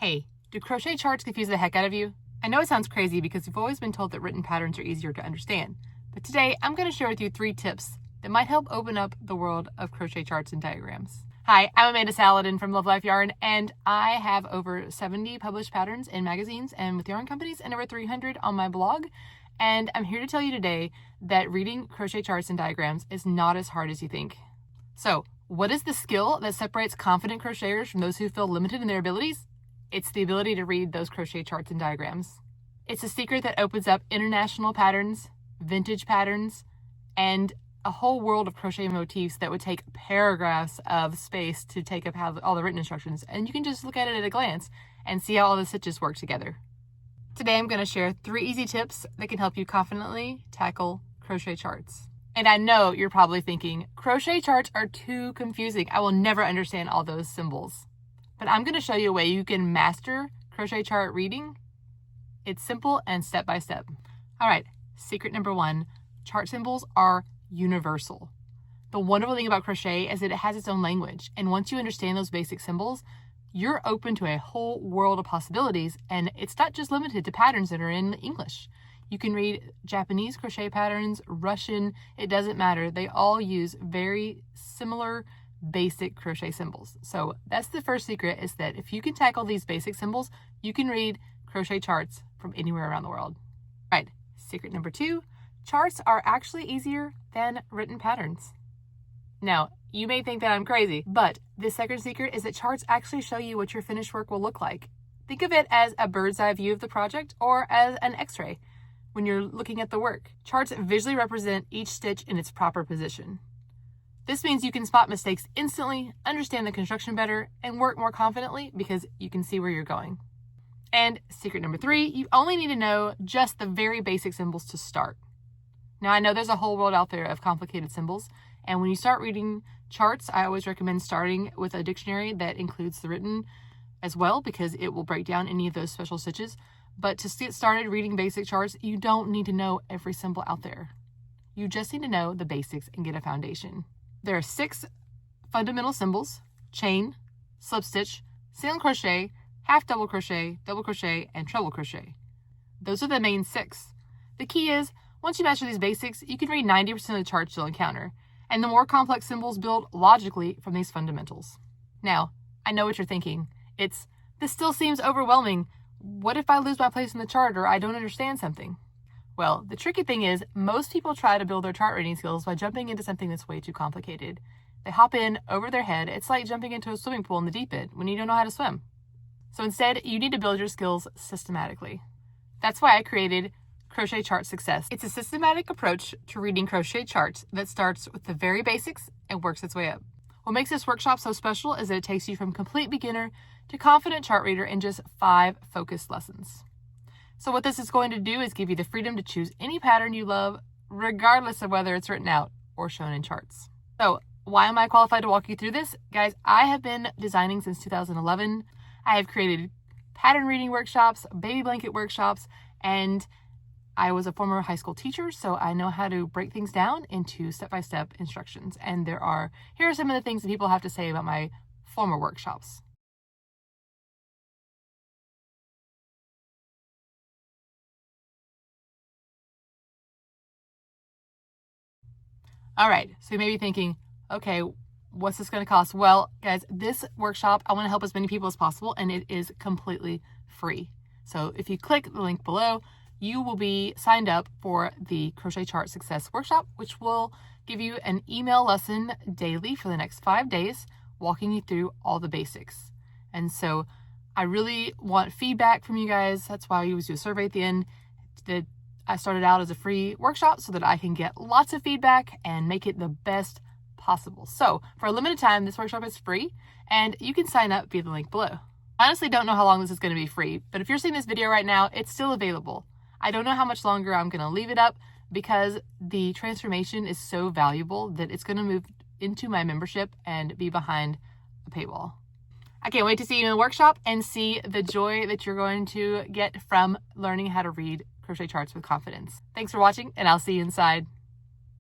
Hey, do crochet charts confuse the heck out of you? I know it sounds crazy because you've always been told that written patterns are easier to understand, but today I'm going to share with you 3 tips that might help open up the world of crochet charts and diagrams. Hi, I'm Amanda Saladin from Love.life.yarn, and I have over 70 published patterns in magazines and with yarn companies and over 300 on my blog. And I'm here to tell you today that reading crochet charts and diagrams is not as hard as you think. So, what is the skill that separates confident crocheters from those who feel limited in their abilities? It's the ability to read those crochet charts and diagrams. It's a secret that opens up international patterns, vintage patterns, and a whole world of crochet motifs that would take paragraphs of space to take up all the written instructions. And you can just look at it at a glance and see how all the stitches work together. Today I'm going to share 3 easy tips that can help you confidently tackle crochet charts. And I know you're probably thinking, crochet charts are too confusing. I will never understand all those symbols. But I'm going to show you a way you can master crochet chart reading. It's simple and step by step. All right, secret number 1, chart symbols are universal. The wonderful thing about crochet is that it has its own language. And once you understand those basic symbols, you're open to a whole world of possibilities. And it's not just limited to patterns that are in English. You can read Japanese crochet patterns, Russian, it doesn't matter. They all use very similar basic crochet symbols. So that's the first secret, is that if you can tackle these basic symbols, you can read crochet charts from anywhere around the world. All right, secret number 2, charts are actually easier than written patterns. Now, you may think that I'm crazy, but the second secret is that charts actually show you what your finished work will look like. Think of it as a bird's eye view of the project or as an x-ray when you're looking at the work. Charts visually represent each stitch in its proper position. This means you can spot mistakes instantly, understand the construction better, and work more confidently because you can see where you're going. And secret number 3, you only need to know just the very basic symbols to start. Now, I know there's a whole world out there of complicated symbols, and when you start reading charts, I always recommend starting with a dictionary that includes the written as well, because it will break down any of those special stitches. But to get started reading basic charts, you don't need to know every symbol out there. You just need to know the basics and get a foundation. There are 6 fundamental symbols: chain, slip stitch, single crochet, half double crochet, and treble crochet. Those are the main 6. The key is, once you master these basics, you can read 90% of the charts you'll encounter, and the more complex symbols build logically from these fundamentals. Now, I know what you're thinking. This still seems overwhelming. What if I lose my place in the chart or I don't understand something? Well, the tricky thing is, most people try to build their chart reading skills by jumping into something that's way too complicated. They hop in over their head. It's like jumping into a swimming pool in the deep end when you don't know how to swim. So instead, you need to build your skills systematically. That's why I created Crochet Chart Success. It's a systematic approach to reading crochet charts that starts with the very basics and works its way up. What makes this workshop so special is that it takes you from complete beginner to confident chart reader in just 5 focused lessons. So what this is going to do is give you the freedom to choose any pattern you love, regardless of whether it's written out or shown in charts. So why am I qualified to walk you through this? Guys, I have been designing since 2011. I have created pattern reading workshops, baby blanket workshops, and I was a former high school teacher, so I know how to break things down into step-by-step instructions. And here are some of the things that people have to say about my former workshops. All right, so you may be thinking, okay, what's this going to cost? Well, guys, this workshop, I want to help as many people as possible, and it is completely free. So if you click the link below, you will be signed up for the Crochet Chart Success Workshop, which will give you an email lesson daily for the next 5 days, walking you through all the basics. And so I really want feedback from you guys. That's why I always do a survey at the end. I started out as a free workshop so that I can get lots of feedback and make it the best possible. So for a limited time, this workshop is free, and you can sign up via the link below. I honestly don't know how long this is going to be free, but if you're seeing this video right now, it's still available. I don't know how much longer I'm going to leave it up because the transformation is so valuable that it's going to move into my membership and be behind a paywall. I can't wait to see you in the workshop and see the joy that you're going to get from learning how to read crochet charts with confidence. Thanks for watching, and I'll see you inside.